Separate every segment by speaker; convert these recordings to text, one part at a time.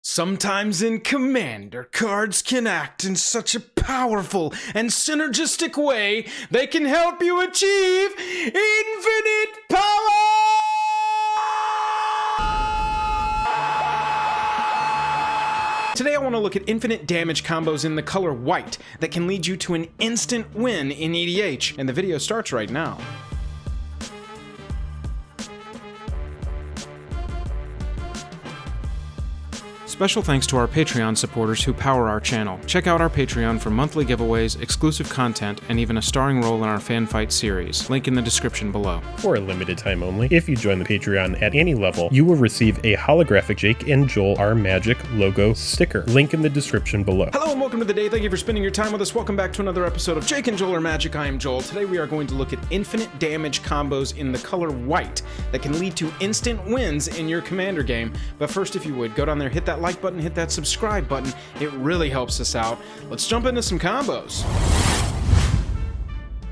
Speaker 1: Sometimes in Commander, cards can act in such a powerful and synergistic way, they can help you achieve infinite power! Today I want to look at infinite damage combos in the color white that can lead you to an instant win in EDH, and the video starts right now. Special thanks to our Patreon supporters who power our channel. Check out our Patreon for monthly giveaways, exclusive content, and even a starring role in our fan fight series. Link in the description below.
Speaker 2: For a limited time only, if you join the Patreon at any level, you will receive a holographic Jake and Joel Are Magic logo sticker. Link in the description below.
Speaker 1: Hello and welcome to the day. Thank you for spending your time with us. Welcome back to another episode of Jake and Joel Are Magic. I am Joel. Today we are going to look at infinite damage combos in the color white that can lead to instant wins in your Commander game. But first, if you would, go down there, hit that like button, hit that subscribe button. It really helps us out. Let's jump into some combos.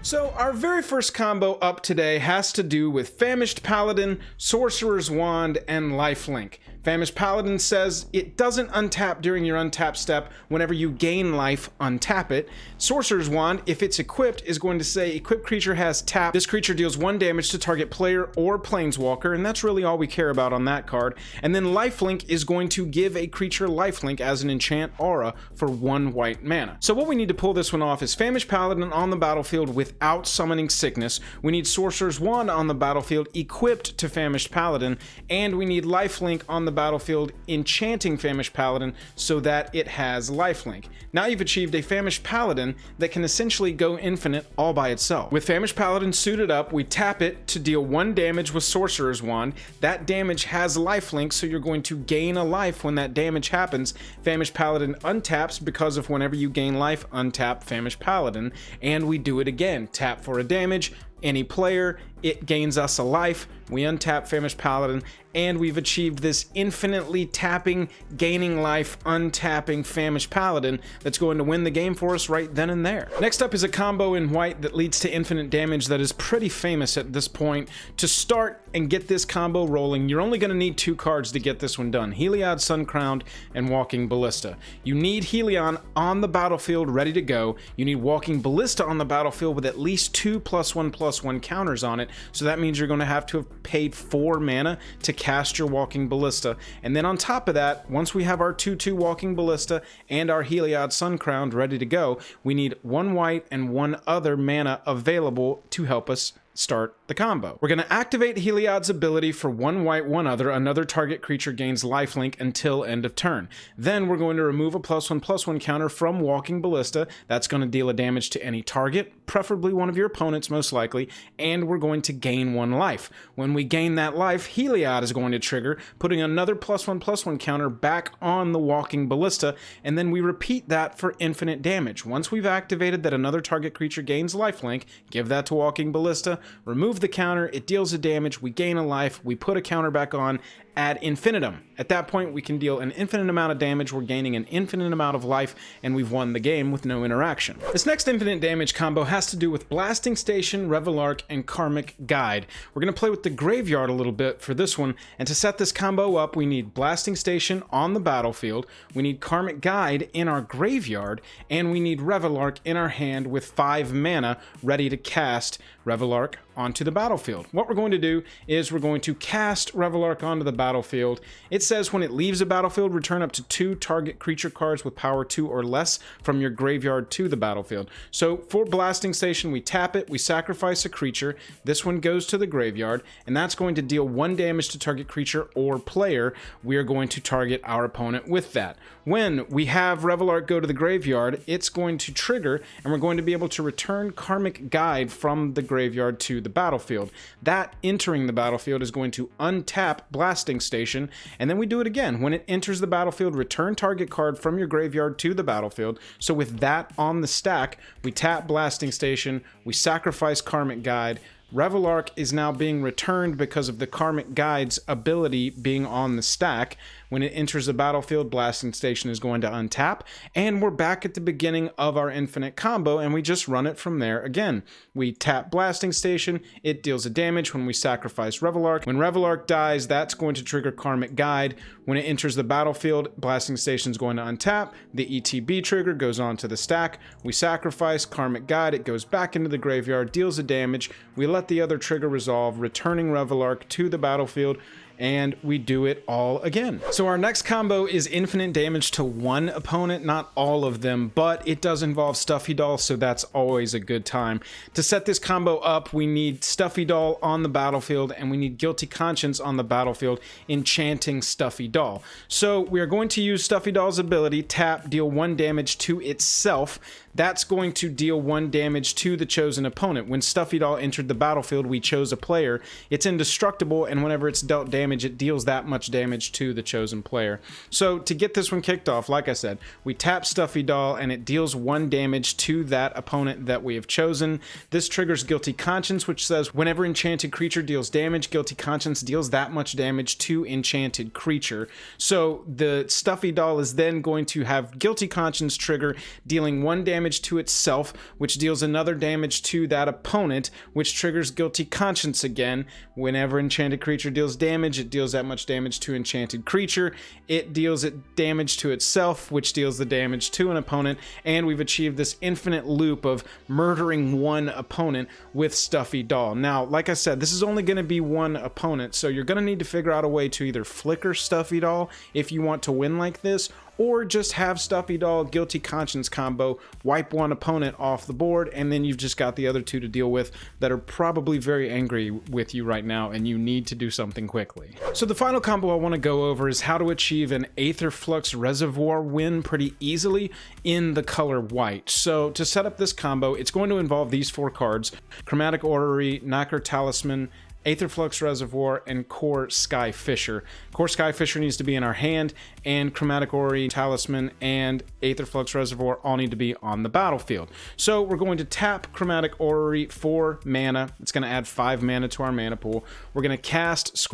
Speaker 1: So our very first combo up today has to do with Famished Paladin, Sorcerer's Wand, and Lifelink. Famished Paladin says it doesn't untap during your untap step. Whenever you gain life, untap it. Sorcerer's Wand, if it's equipped, is going to say equipped creature has tap. This creature deals 1 damage to target player or planeswalker, and that's really all we care about on that card. And then Lifelink is going to give a creature lifelink as an enchant aura for 1 white mana. So what we need to pull this one off is Famished Paladin on the battlefield without summoning sickness. We need Sorcerer's Wand on the battlefield equipped to Famished Paladin, and we need Lifelink on the battlefield enchanting Famished Paladin so that it has lifelink. Now you've achieved a Famished Paladin that can essentially go infinite all by itself. With Famished Paladin suited up, we tap it to deal 1 damage with Sorcerer's Wand. That damage has lifelink, so you're going to gain a life when that damage happens. Famished Paladin untaps because of whenever you gain life, untap Famished Paladin, and we do it again. Tap for a damage, any player, it gains us a life, we untap Famished Paladin, and we've achieved this infinitely tapping, gaining life, untapping Famished Paladin that's going to win the game for us right then and there. Next up is a combo in white that leads to infinite damage that is pretty famous at this point. To start and get this combo rolling, you're only going to need 2 cards to get this one done. Heliod, Suncrowned, and Walking Ballista. You need Heliod on the battlefield ready to go. You need Walking Ballista on the battlefield with at least 2 +1/+1 counters on it, so that means you're going to have paid 4 mana to cast your Walking Ballista. And then on top of that, once we have our 2/2 Walking Ballista and our Heliod Suncrowned ready to go, we need 1 white and 1 other mana available to help us start the combo. We're going to activate Heliod's ability for 1 white, 1 other. Another target creature gains lifelink until end of turn. Then we're going to remove a +1/+1 counter from Walking Ballista. That's going to deal a damage to any target, preferably one of your opponents most likely, and we're going to gain 1 life. When we gain that life, Heliod is going to trigger, putting another +1/+1 counter back on the Walking Ballista, and then we repeat that for infinite damage. Once we've activated that another target creature gains lifelink, give that to Walking Ballista, remove the counter, it deals a damage, we gain a life, we put a counter back on, ad infinitum. At that point, we can deal an infinite amount of damage, we're gaining an infinite amount of life, and we've won the game with no interaction. This next infinite damage combo has to do with Blasting Station, Revelark, and Karmic Guide. We're going to play with the graveyard a little bit for this one, and to set this combo up, we need Blasting Station on the battlefield, we need Karmic Guide in our graveyard, and we need Revelark in our hand with 5 mana ready to cast Revelark onto the battlefield. What we're going to do is we're going to cast Revelark onto the battlefield. It says when it leaves a battlefield, return up to 2 target creature cards with power 2 or less from your graveyard to the battlefield. So for Blasting Station, we tap it, we sacrifice a creature, this one goes to the graveyard, and that's going to deal 1 damage to target creature or player. We are going to target our opponent with that. When we have Revelark go to the graveyard, it's going to trigger, and we're going to be able to return Karmic Guide from the graveyard to the battlefield. That entering the battlefield is going to untap Blasting Station, and then we do it again. When it enters the battlefield, return target card from your graveyard to the battlefield. So with that on the stack, we tap Blasting Station, we sacrifice Karmic Guide, Revelark is now being returned because of the Karmic Guide's ability being on the stack. When it enters the battlefield, Blasting Station is going to untap, and we're back at the beginning of our infinite combo, and we just run it from there again. We tap Blasting Station, it deals a damage when we sacrifice Revelark. When Revelark dies, that's going to trigger Karmic Guide. When it enters the battlefield, Blasting Station is going to untap, the ETB trigger goes onto the stack, we sacrifice Karmic Guide, it goes back into the graveyard, deals a damage, we let the other trigger resolve, returning Revelark to the battlefield, and we do it all again. So our next combo is infinite damage to one opponent, not all of them, but it does involve Stuffy Doll, so that's always a good time. To set this combo up, we need Stuffy Doll on the battlefield, and we need Guilty Conscience on the battlefield, enchanting Stuffy Doll. So we are going to use Stuffy Doll's ability, tap, deal 1 damage to itself. That's going to deal 1 damage to the chosen opponent. When Stuffy Doll entered the battlefield, we chose a player. It's indestructible, and whenever it's dealt damage, it deals that much damage to the chosen player. So to get this one kicked off, like I said, we tap Stuffy Doll, and it deals 1 damage to that opponent that we have chosen. This triggers Guilty Conscience, which says whenever enchanted creature deals damage, Guilty Conscience deals that much damage to enchanted creature. So the Stuffy Doll is then going to have Guilty Conscience trigger, dealing 1 damage to itself, which deals another damage to that opponent, which triggers Guilty Conscience again. Whenever enchanted creature deals damage, it deals that much damage to enchanted creature. It deals it damage to itself, which deals the damage to an opponent, and we've achieved this infinite loop of murdering one opponent with Stuffy Doll. Now, like I said, this is only going to be one opponent, so you're going to need to figure out a way to either flicker Stuffy Doll if you want to win like this, or just have Stuffy Doll Guilty Conscience combo, wipe one opponent off the board, and then you've just got the other two to deal with that are probably very angry with you right now, and you need to do something quickly. So the final combo I want to go over is how to achieve an Aetherflux reservoir win pretty easily in the color white. So to set up this combo, it's going to involve these 4 cards: Chromatic Orrery, Knocker Talisman, Aetherflux Reservoir, and Core Sky Fisher. Core Sky Fisher needs to be in our hand, and Chromatic Orrery, Talisman, and Aetherflux Reservoir all need to be on the battlefield. So we're going to tap Chromatic Orrery for mana. It's going to add 5 mana to our mana pool. We're going to cast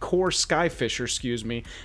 Speaker 1: Core Sky Fisher,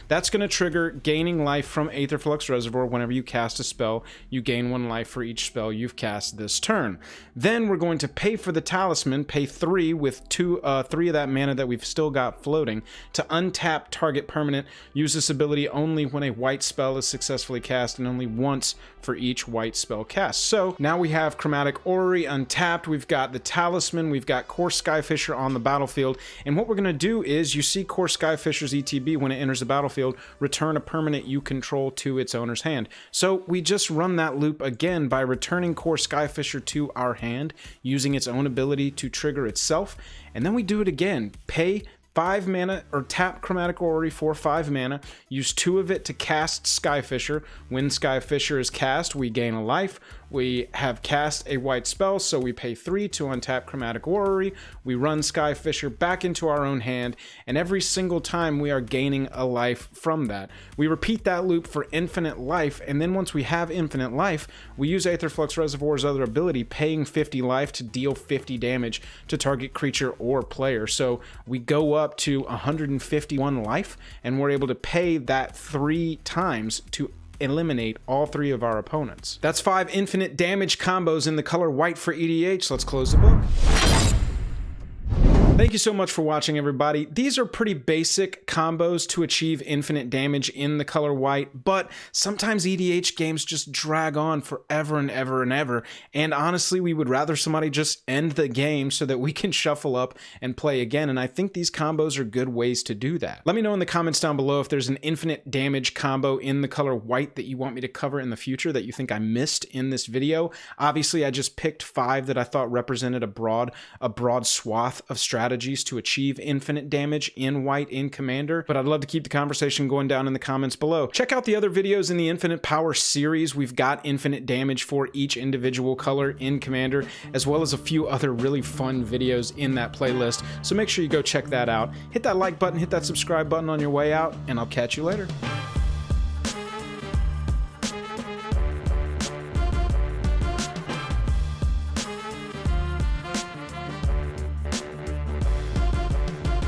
Speaker 1: that's going to trigger gaining life from Aetherflux Reservoir. Whenever you cast a spell, you gain 1 life for each spell you've cast this turn. Then we're going to pay for the Talisman, pay 3 with 3 of that mana that we've still got floating to untap target permanent. Use this ability only when a white spell is successfully cast, and only once for each white spell cast. So now we have Chromatic Orrery untapped, we've got the Talisman, we've got Core Sky Fisher on the battlefield, and what we're going to do is, you see Core Sky Fisher's ETB, when it enters the battlefield, return a permanent you control to its owner's hand. So we just run that loop again by returning Core Sky Fisher to our hand, using its own ability to trigger itself, and then we do it again. Pay 5 mana, or tap Chromatic Orrery for 5 mana, use 2 of it to cast Sky Fisher. When Sky Fisher is cast, we gain a life. We have cast a white spell, so we pay 3 to untap Chromatic Orrery. We run Sky Fisher back into our own hand, and every single time we are gaining a life from that. We repeat that loop for infinite life, and then once we have infinite life, we use Aetherflux Reservoir's other ability, paying 50 life to deal 50 damage to target creature or player. So we go up to 151 life, and we're able to pay that 3 times to eliminate all 3 of our opponents. That's 5 infinite damage combos in the color white for EDH. Let's close the book. Thank you so much for watching, everybody. These are pretty basic combos to achieve infinite damage in the color white, but sometimes EDH games just drag on forever and ever and ever, and honestly, we would rather somebody just end the game so that we can shuffle up and play again, and I think these combos are good ways to do that. Let me know in the comments down below if there's an infinite damage combo in the color white that you want me to cover in the future that you think I missed in this video. Obviously, I just picked 5 that I thought represented a broad swath of strategies to achieve infinite damage in white in Commander, but I'd love to keep the conversation going down in the comments below. Check out the other videos in the Infinite Power series. We've got infinite damage for each individual color in Commander, as well as a few other really fun videos in that playlist, so make sure you go check that out. Hit that like button, hit that subscribe button on your way out, and I'll catch you later.